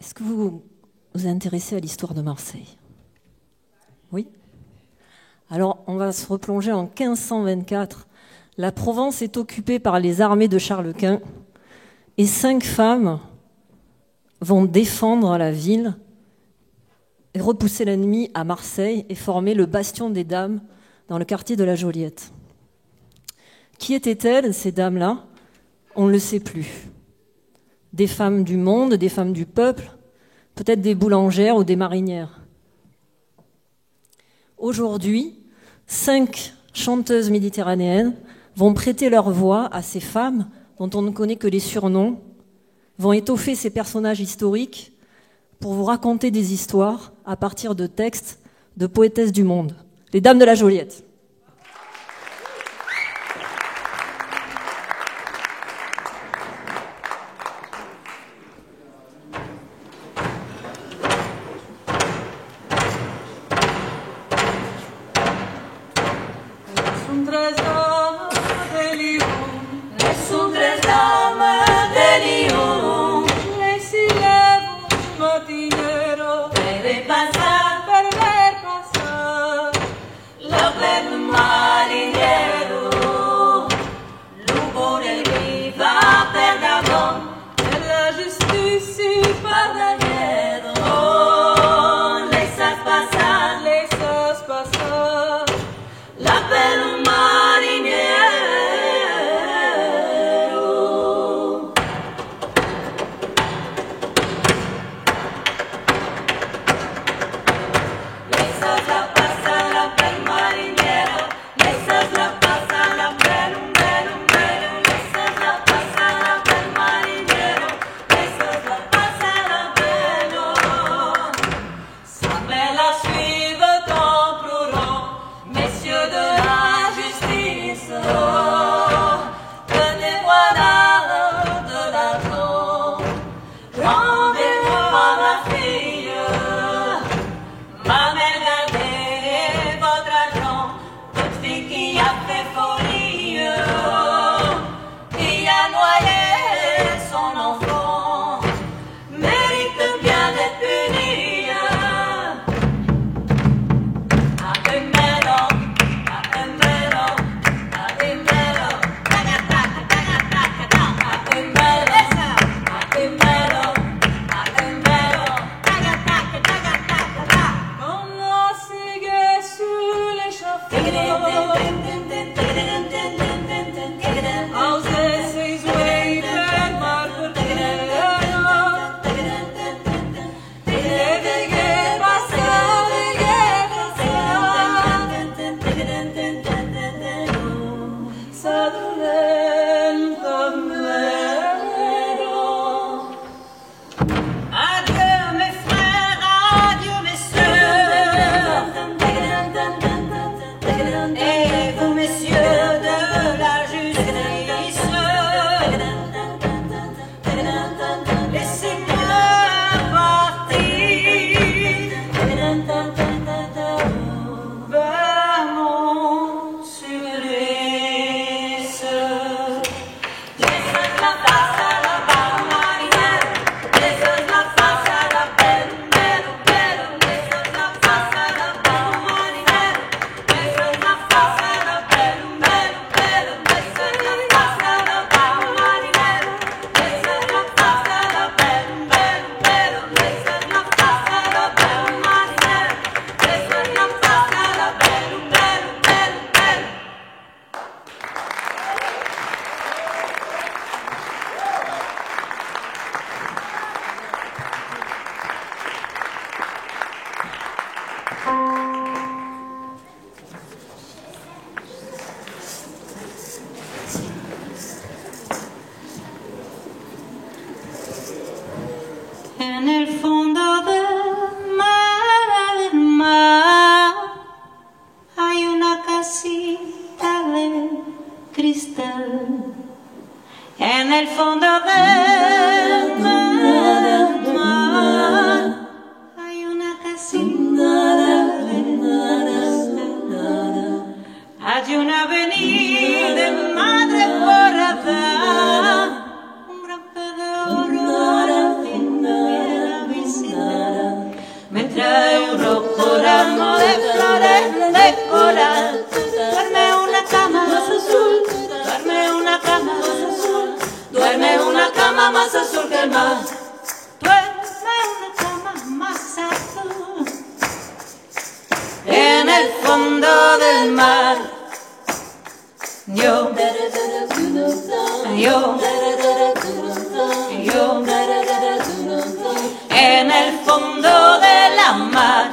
Est-ce que vous vous intéressez à l'histoire de Marseille? Oui? Alors, on va se replonger en 1524. La Provence est occupée par les armées de Charles Quint et 5 femmes vont défendre la ville et repousser l'ennemi à Marseille et former le Bastion des Dames dans le quartier de la Joliette. Qui étaient-elles, ces dames-là? On ne le sait plus. Des femmes du monde, des femmes du peuple, peut-être des boulangères ou des marinières. Aujourd'hui, 5 chanteuses méditerranéennes vont prêter leur voix à ces femmes dont on ne connaît que les surnoms, vont étoffer ces personnages historiques pour vous raconter des histoires à partir de textes de poétesses du monde. Les Dames de la Joliette. En el fondo del mar hay una casita de cristal. En el fondo del mar hay una casita de cristal. Hay una avenida de madre porada, un gran pedazo de trae un rojo ramo de flores de coral. Duerme una cama más azul, duerme una cama más azul, duerme una cama más azul que el mar. Duerme una cama más azul en el fondo del mar. Yo, en el fondo de la mar.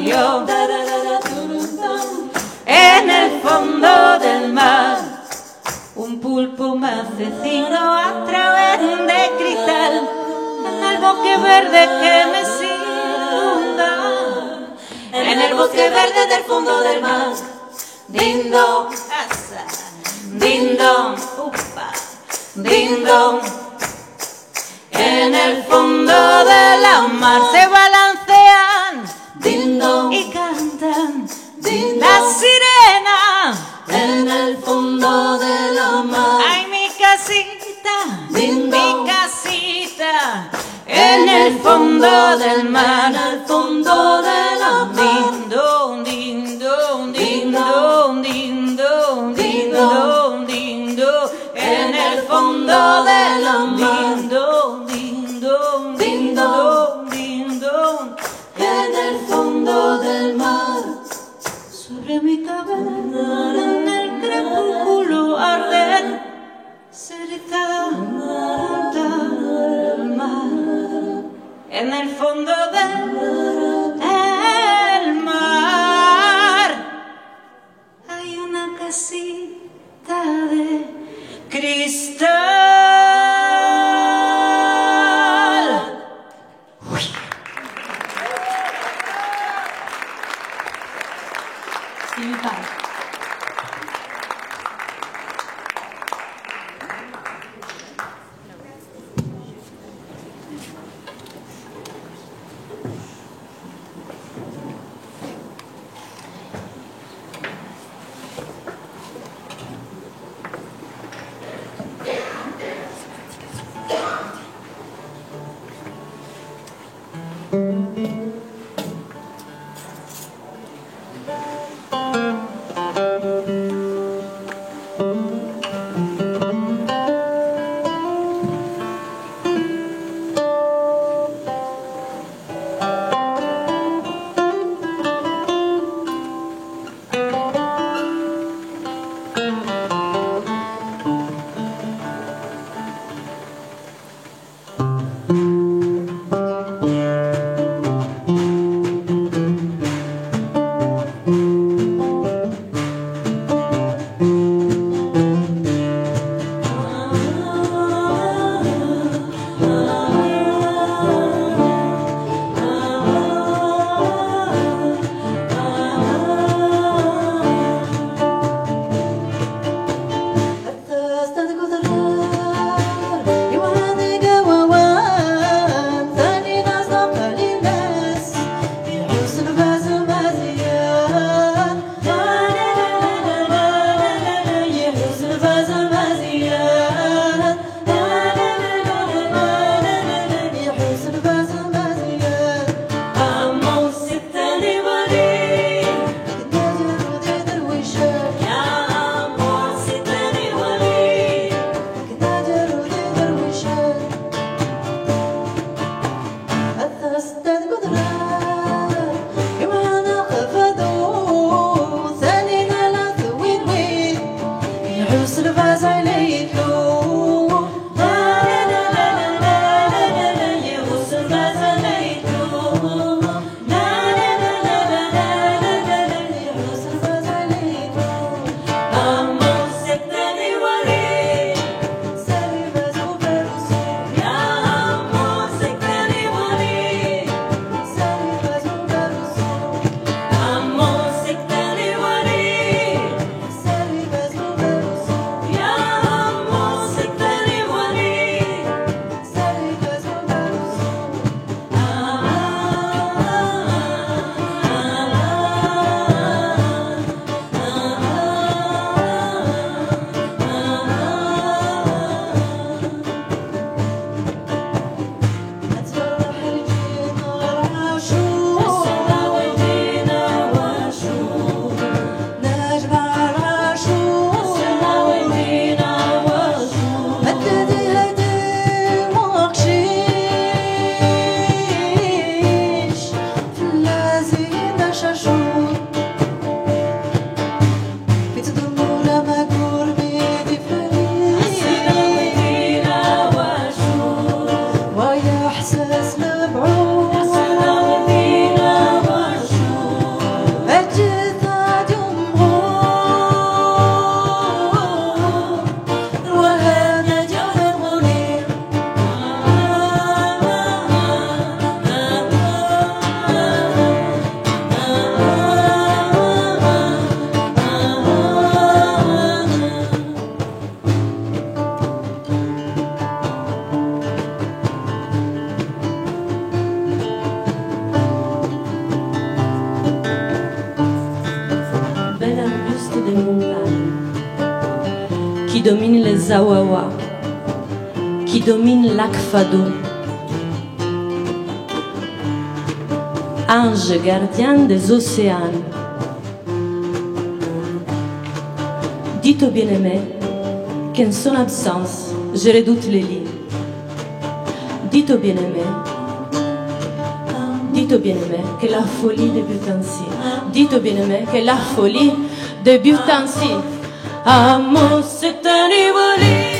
Yo, en el fondo del mar. Un pulpo me hace signo a través de cristal en el bosque verde que me circunda, en el bosque verde del fondo del mar. Ding-dong, ding-dong, upa, ding-dong. En el fondo de la mar se balancean ding-dong y cantan las sirenas. En el fondo de la mar. Ay, mi casita, mi casita. En el fondo del mar, en el fondo de la mar. Ding-dong, ding-dong, ding-dong, ding-dong, ding-dong, ding-dong. En el fondo de la mar. Ding-dong, ding-dong, ding-dong, ding-dong. En el fondo del mar. Sobre mi cabeza en el crepúsculo arder cerca junto al mar. En el fondo del mar hay una casita de cristal. Sí, mi padre. Qui domine les Awawa, qui domine l'Akfado. Ange gardien des océans. Dites au bien-aimé qu'en son absence, je redoute les lits. Dites au bien-aimé que la folie débute ainsi. Dites au bien-aimé que la folie débute ainsi. Amour, c'est un ivoli.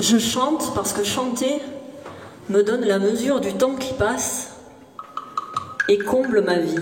Je chante parce que chanter me donne la mesure du temps qui passe et comble ma vie.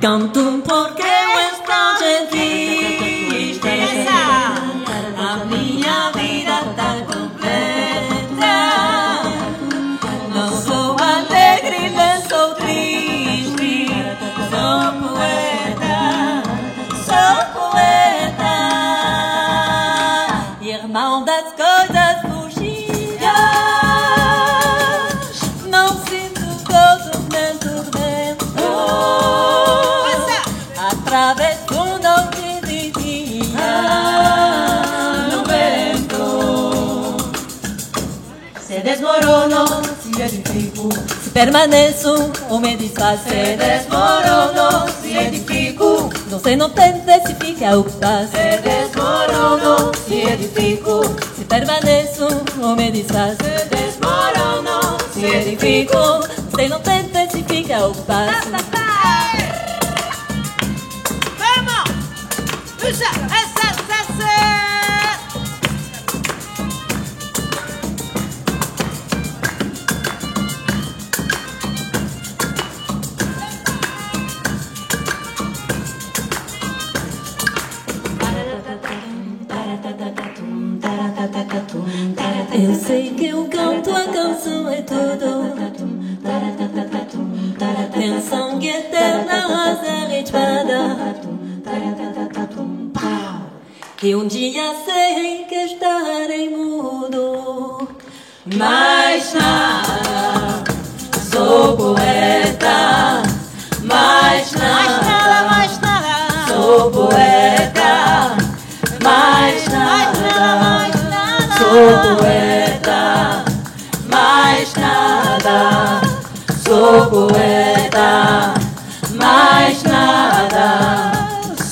Canto porque vuestra tristeza, a minha vida tá completa. Não sou alegre, nem sou triste, sou poeta, irmão das coisas fugidas. Não sinto sofrimento dentro. Através do noite de dia no vento. Se desmorono, se edifico. Se permaneço ou me desfaço. Se desmorono, se edifico. Não se não tente, se fica o que passa. Se desmorono, se edifico. Se permaneço ou me desfaço. Se desmorono, se edifico. Se não tente, se fica o que passa. E dia sei que estarei mudo, mais nada, sou poeta, mais nada, sou poeta, mais nada, sou poeta, mais nada, sou poeta, mais nada,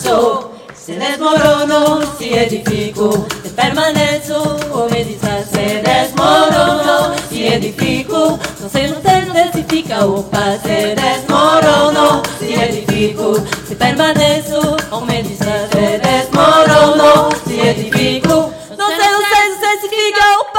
sou. Se desmorono, se edifico, se permaneço, come diz se desmorono, se edifico, não sei onde se fica o paz. Se desmorono, se edifico, se permaneço, come diz se desmorono, se edifico, não sei onde se fica o paz.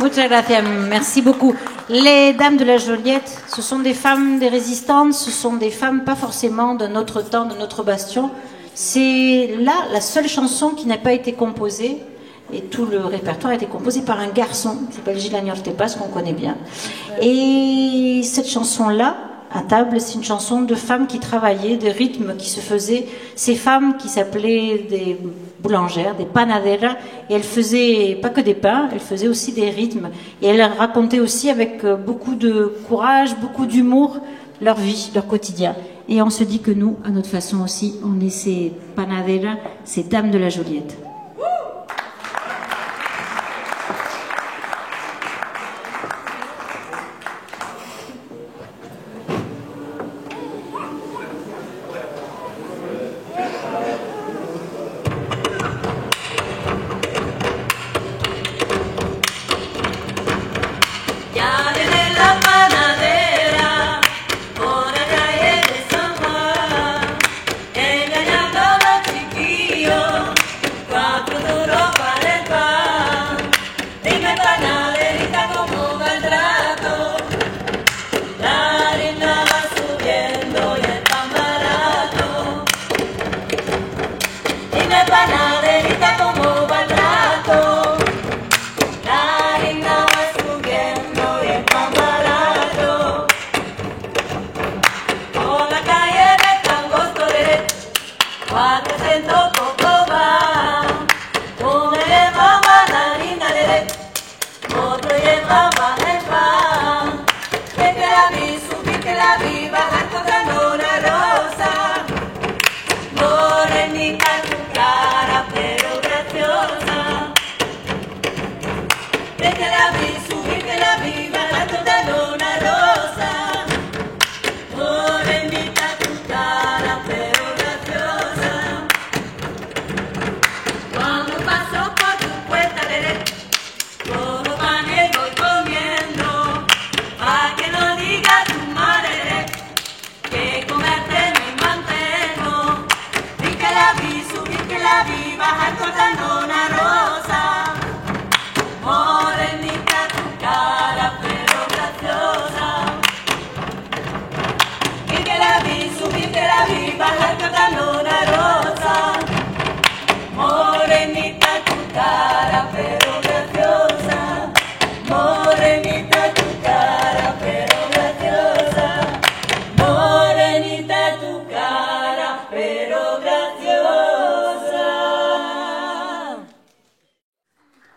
Muchas gracias, merci beaucoup. Les Dames de la Joliette, ce sont des femmes, des résistantes, ce sont des femmes pas forcément de notre temps, de notre bastion. C'est là la seule chanson qui n'a pas été composée, et tout le répertoire a été composé par un garçon qui s'appelle Gilles Ortepas, qu'on connaît bien. Et cette chanson-là, à table, c'est une chanson de femmes qui travaillaient, des rythmes qui se faisaient. Ces femmes qui s'appelaient des boulangères, des panaderas, et elles faisaient pas que des pains, elles faisaient aussi des rythmes. Et elles racontaient aussi avec beaucoup de courage, beaucoup d'humour, leur vie, leur quotidien. Et on se dit que nous, à notre façon aussi, on est ces panaderas, ces Dames de la Joliette.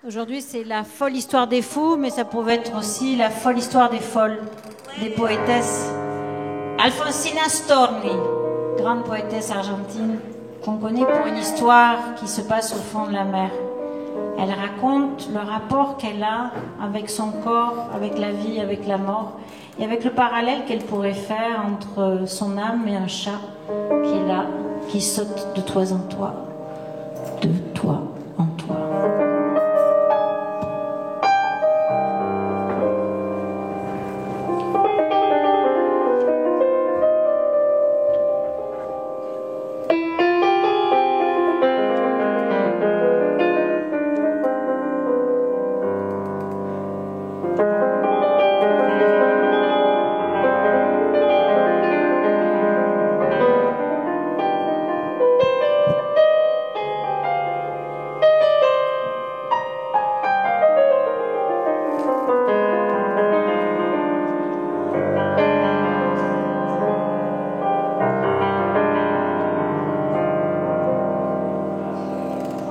Aujourd'hui, c'est la folle histoire des fous, mais ça pouvait être aussi la folle histoire des folles, des poétesses. Alfonsina Storni, grande poétesse argentine qu'on connaît pour une histoire qui se passe au fond de la mer. Elle raconte le rapport qu'elle a avec son corps, avec la vie, avec la mort, et avec le parallèle qu'elle pourrait faire entre son âme et un chat qui est là, qui saute de toi en toi, de toi en toi.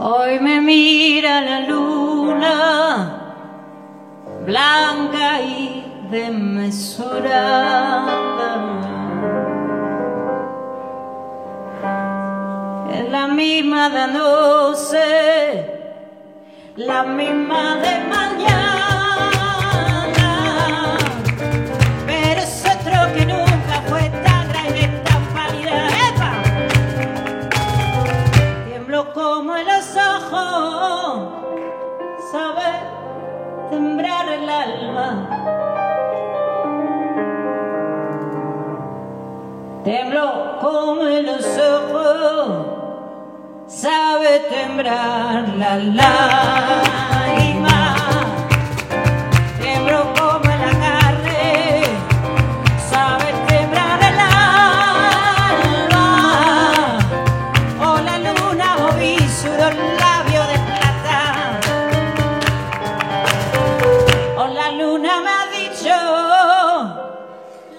Hoy me mira la luna blanca y desmesurada. Es la misma de anoche, la misma de mañana, pero es otro que nunca fue tan grande, tan pálida. ¡Epa! Tiemblo como en los ojos, sabe temblar el alma. Tiemblo como en los ojos, sabe temblar la lágrima. Tiemblo como en la carne, sabe temblar el alma. Oh, la luna, oh, vi sudor, labio de plata. Oh, la luna me ha dicho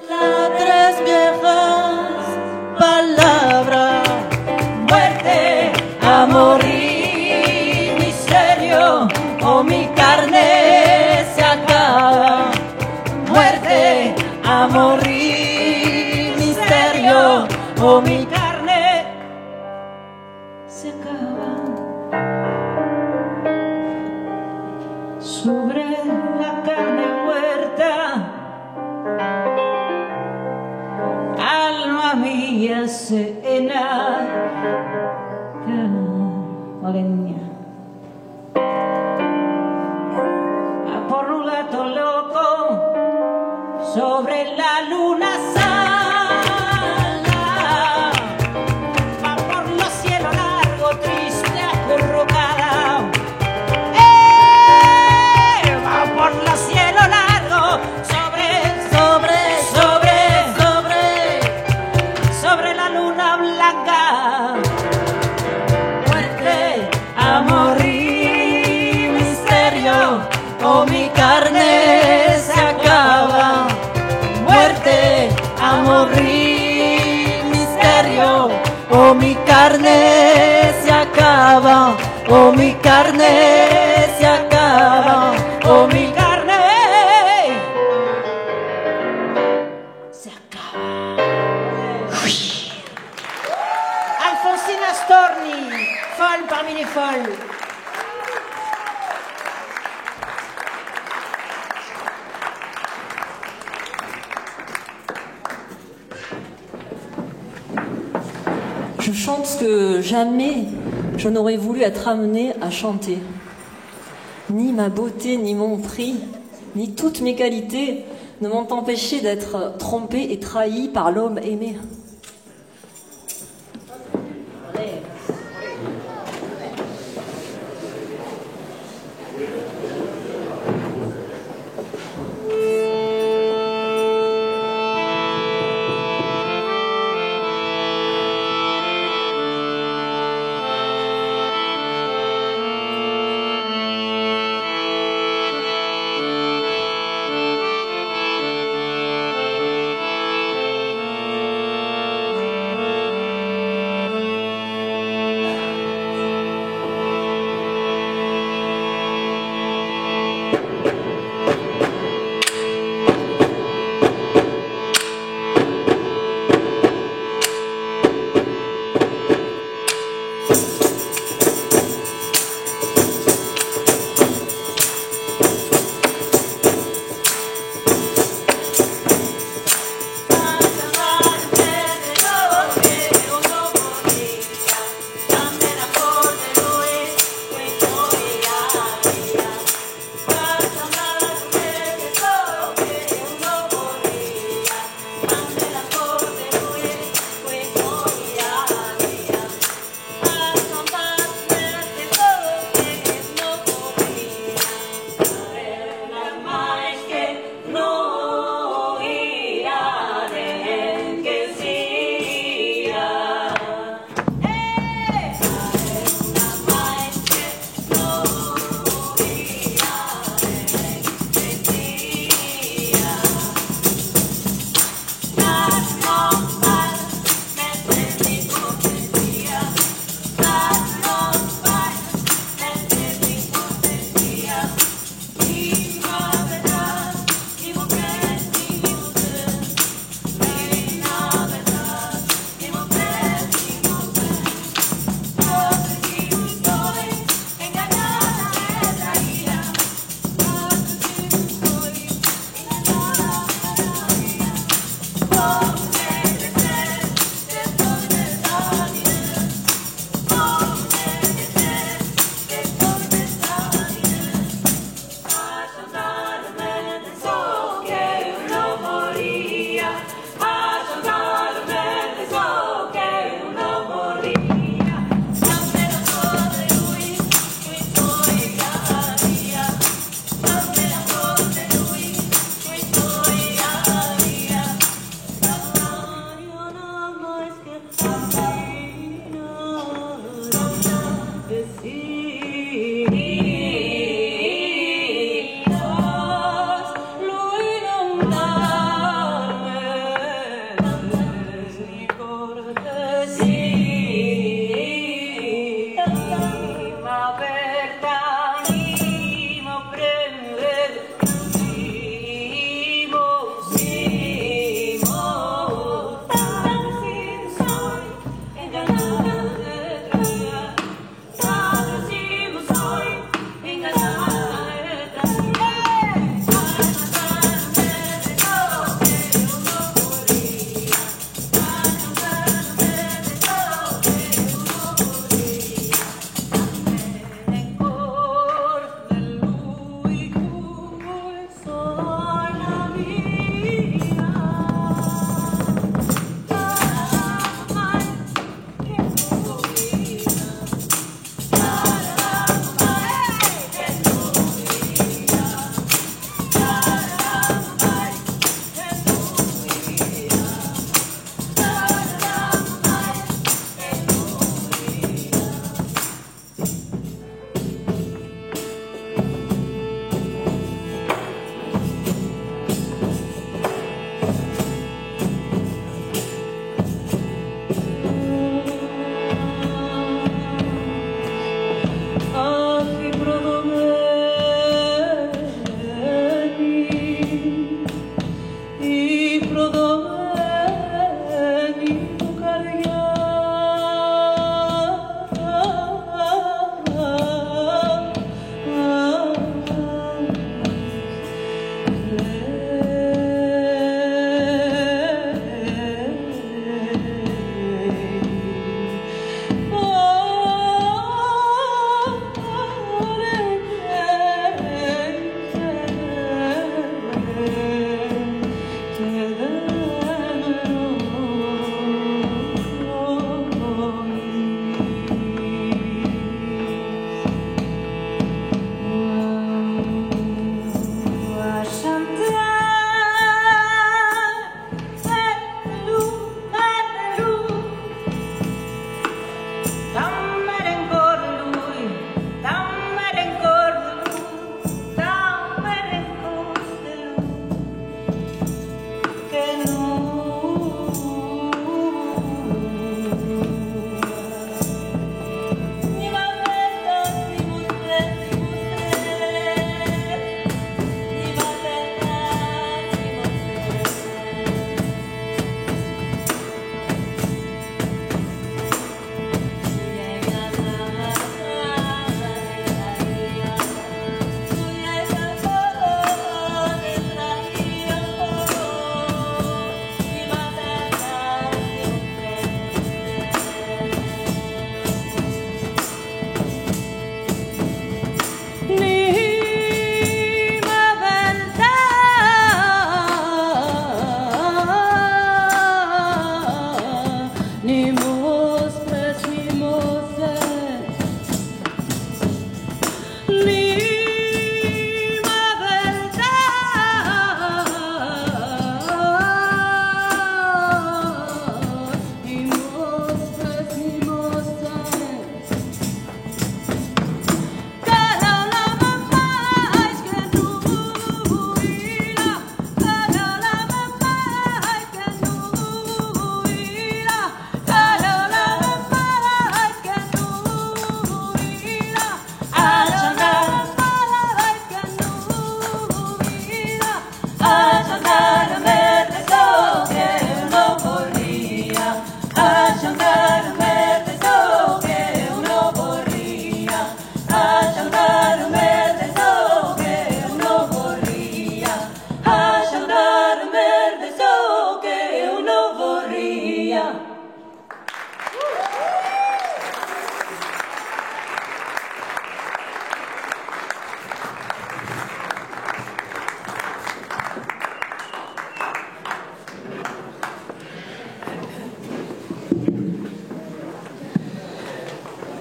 las tres viejas palabras: muerte, amor y misterio, o mi carne se acaba. Muerte, amor y misterio, o mi carne se acaba. Sobre la carne muerta, alma mía se enamora. Oleña. Va por un gato loco sobre la luna sana. Va por los cielos largos, triste, acurrucada. Va por los cielos largos sobre la luna blanca. Amor y misterio, o mi carne se acaba. Muerte, amor y misterio, o mi carne se acaba. O mi carne se acaba. O mi carne se acaba. Alfonsina Storni, folle parmi les folles. Je chante ce que jamais je n'aurais voulu être amenée à chanter. Ni ma beauté, ni mon prix, ni toutes mes qualités ne m'ont empêché d'être trompée et trahie par l'homme aimé.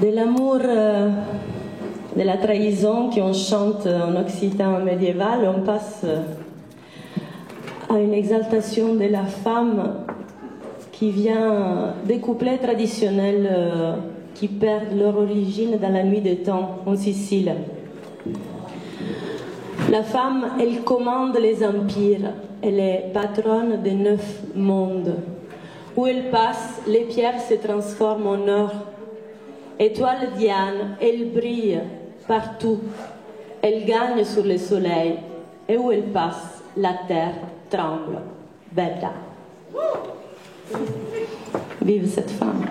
De l'amour, de la trahison qu'on chante en occitan médiéval, on passe à une exaltation de la femme qui vient des couplets traditionnels qui perdent leur origine dans la nuit des temps en Sicile. La femme, elle commande les empires, elle est patronne des 9 mondes. Où elle passe, les pierres se transforment en or. Étoile Diane, elle brille partout. Elle gagne sur le soleil. Et où elle passe, la terre tremble. Bella. Vive cette femme.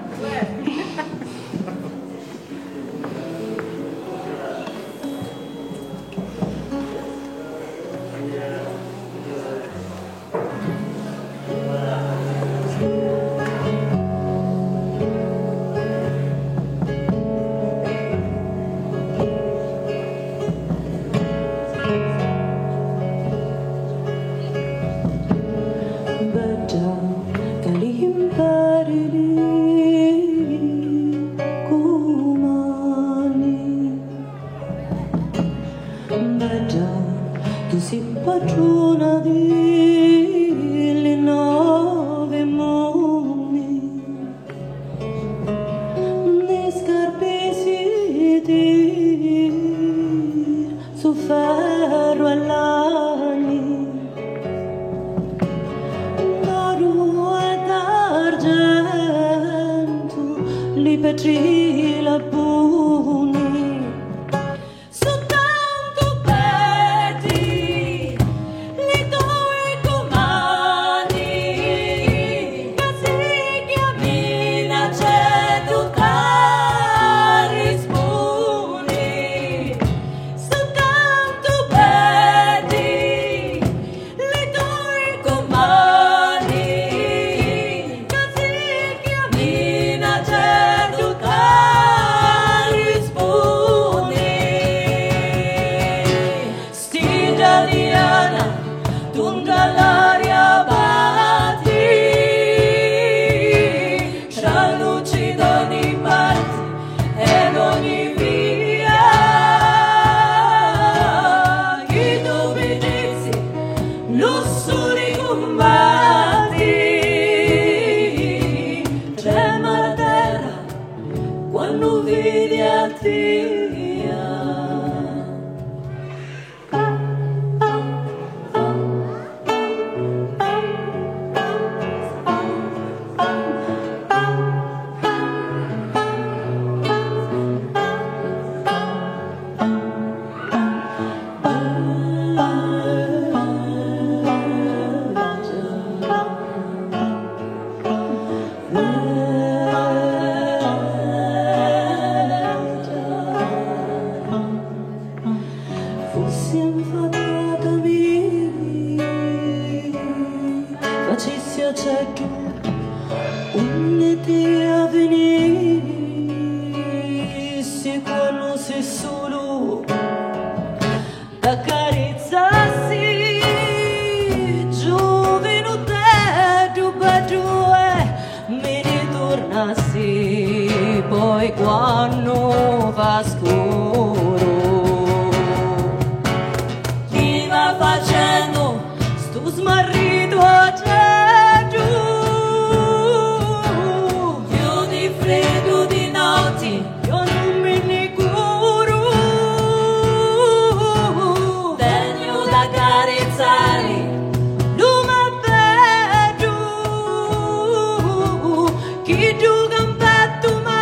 Ki dugan petuma,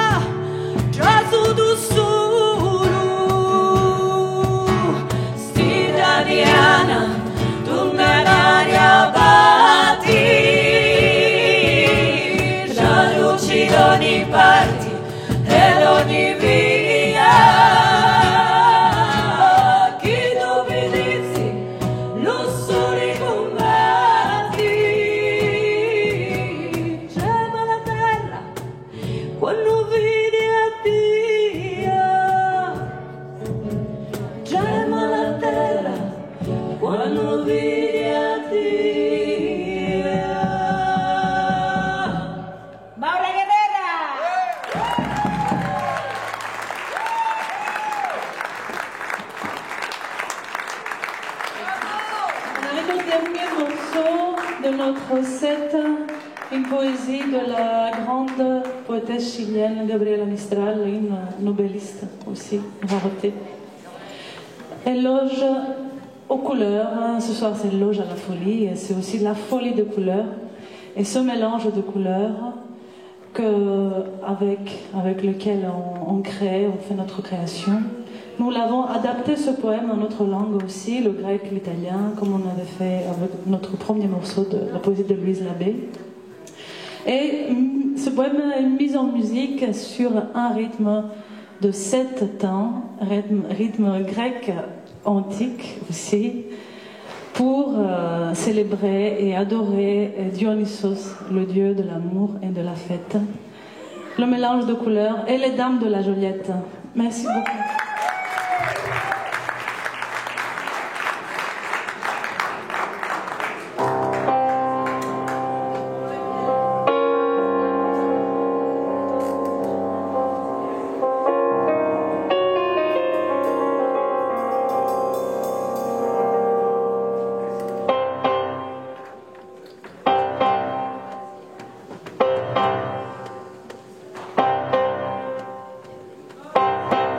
trasu do sul. de notre set, une poésie de la grande poétesse chilienne Gabriela Mistral, une nobeliste aussi, rareté. Éloge aux couleurs. Ce soir, c'est l'éloge à la folie, et c'est aussi la folie de couleurs. Et ce mélange de couleurs avec lequel on crée, on fait notre création. Nous l'avons adapté ce poème en notre langue aussi, le grec, l'italien, comme on avait fait avec notre premier morceau de la poésie de Louise Labbé. Et ce poème est une mise en musique sur un rythme de 7 temps, rythme grec antique aussi, pour célébrer et adorer Dionysos, le dieu de l'amour et de la fête. Le mélange de couleurs et les dames de la Joliette. Merci beaucoup.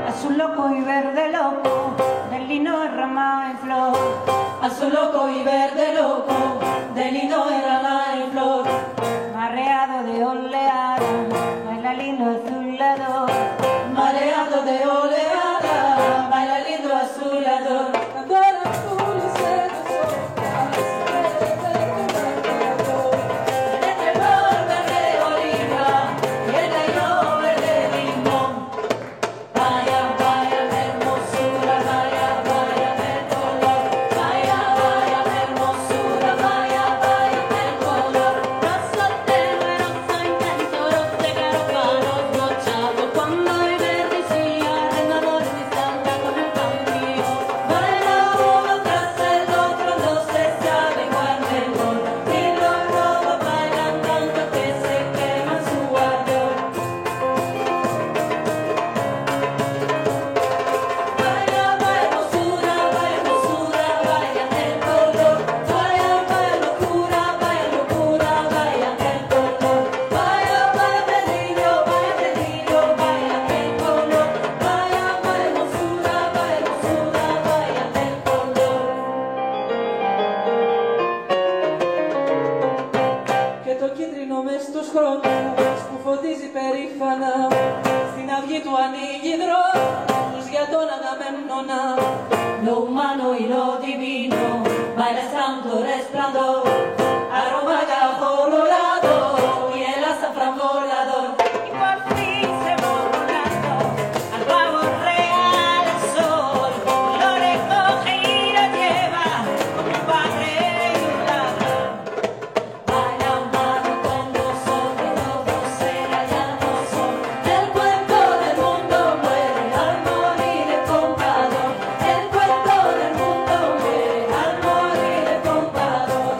Azul loco y verde loco, del lino y rama en flor. Azul loco y verde loco, del lino y rama en flor. Mareado de oleada, baila lindo azulador. Mareado de oleada, baila lindo azulador. Lo humano y lo divino, baila santo resplandor, aroma ya colorado y el azafrán volador. Y por fin se va volando al pavo real el sol, lo recoge y lo lleva como un padre y un ladrón. Baila humano cuando sobre todo será ya no son. El cuento del mundo muere al morir el comprador. El cuento del mundo muere al morir el comprador.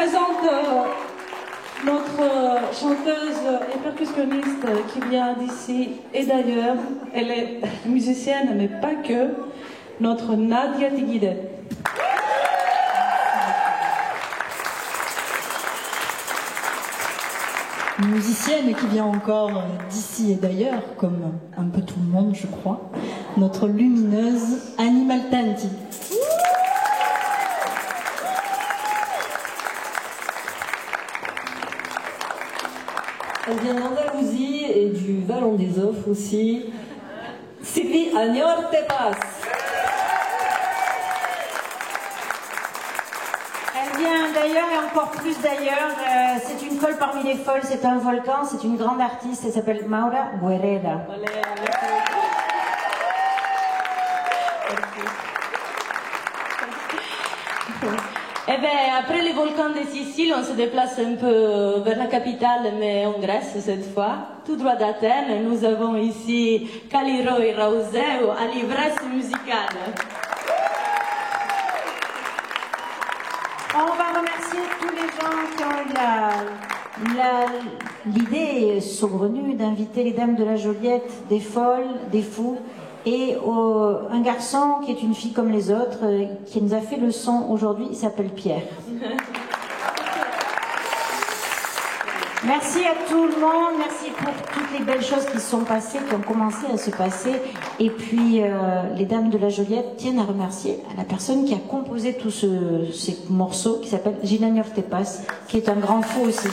présente notre chanteuse et percussionniste qui vient d'ici et d'ailleurs. Elle est musicienne, mais pas que. Notre Nadia Tigide. Une musicienne qui vient encore d'ici et d'ailleurs, comme un peu tout le monde, je crois. Notre lumineuse Animal Tanti. Elle vient d'Andalousie et du Vallon des Offres aussi. Sylvie Agnor Tepas. Elle vient d'ailleurs et encore plus d'ailleurs. C'est une folle parmi les folles, c'est un volcan, c'est une grande artiste, elle s'appelle Maura Guerrera. Eh bien, après les volcans de Sicile, on se déplace un peu vers la capitale, mais en Grèce cette fois. Tout droit d'Athènes, nous avons ici Kaliro et Rauseu à l'ivresse musicale. On va remercier tous les gens qui ont eu l'idée saugrenue d'inviter les dames de la Joliette, des folles, des fous, et un garçon qui est une fille comme les autres, qui nous a fait le son aujourd'hui, il s'appelle Pierre. Merci à tout le monde, merci pour toutes les belles choses qui se sont passées, qui ont commencé à se passer. Et puis, les dames de la Joliette tiennent à remercier la personne qui a composé tous ces morceaux, qui s'appelle Gilanior Tepas, qui est un grand fou aussi.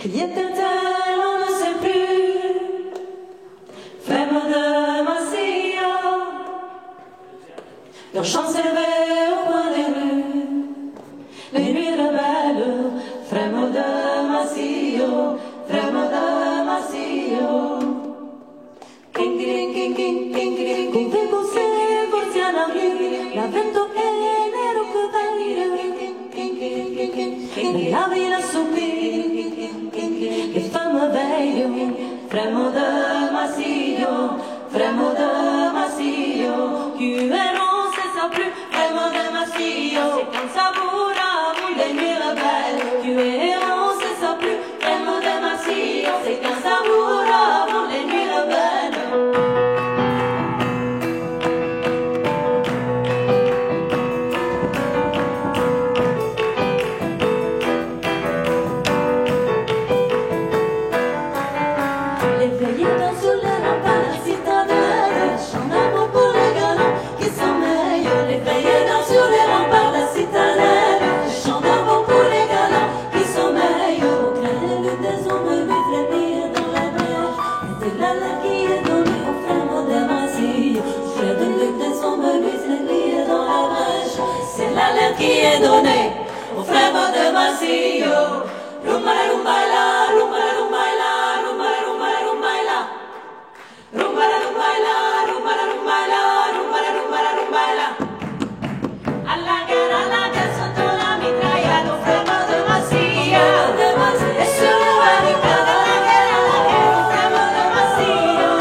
Il y a peut-être, on ne sait plus, femme de Massillon, leur chant s'élevait au coin des rues, les nuits rebelles, femme de Massillon, femme de Massillon. King, king, king, king, king, king, king, king, forse alla la vento che nero che vai, la villa soupir, les femmes veillent, frères de Massillon, frères de Massillon, qui verront, c'est ça plus, frères de Massillon, c'est comme ça pour vous les nuits rebelles, qui verront, c'est ça plus, frères de Massillon, c'est comme ça pour vous les nuits rebelles. Qui est donné aux frères de Massillon. Rumbala, rumbala, rumbala, rumbala, rumbala, rumbala, rumbala. Rumbala, rumbala, rumbala, rumbala, rumbala, rumbala, rumbala. À la guerre, sotto la mitraille, aux frères de Massillon. Et sur le barricade, à la guerre, aux frères de Massillon.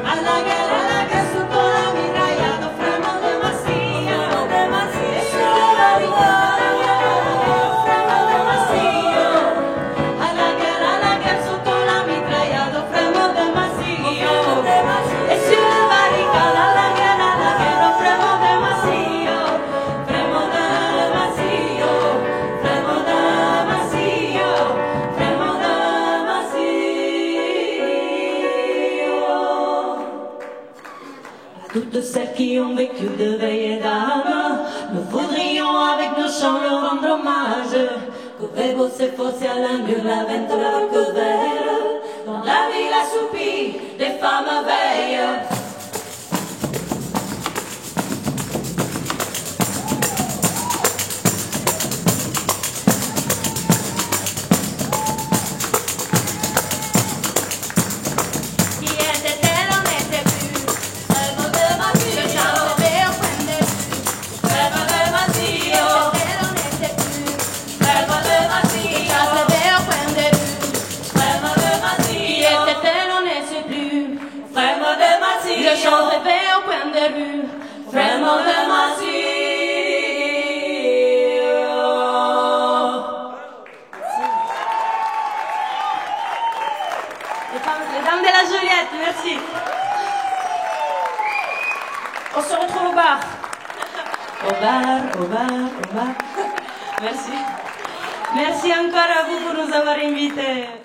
À la guerre, sotto la mitraille, aux frères de Massillon. Et sur le barricade, toutes celles qui ont vécu de veille et d'âme, nous voudrions avec nos chants leur rendre hommage. Covevo se fosse à l'angle la ventre que vert, dans la ville assoupie, les femmes veillent. rues, vraiment de Massy. Les dames de la Joliette, merci. On se retrouve au bar. Au bar. Merci. Merci encore à vous pour nous avoir invités.